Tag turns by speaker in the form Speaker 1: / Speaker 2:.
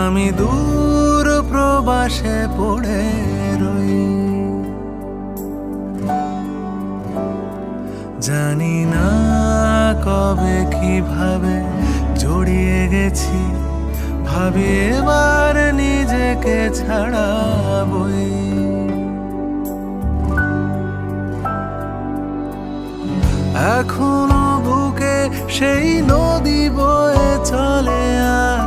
Speaker 1: আমি দূর প্রবাসে পড়ে রই। জানি না কবে কিভাবে জড়িয়ে গেছি, ভাবি এবার নিজেকে ছাড়াবই। এখনো বুকে সেই নদী বয়ে চলে, আর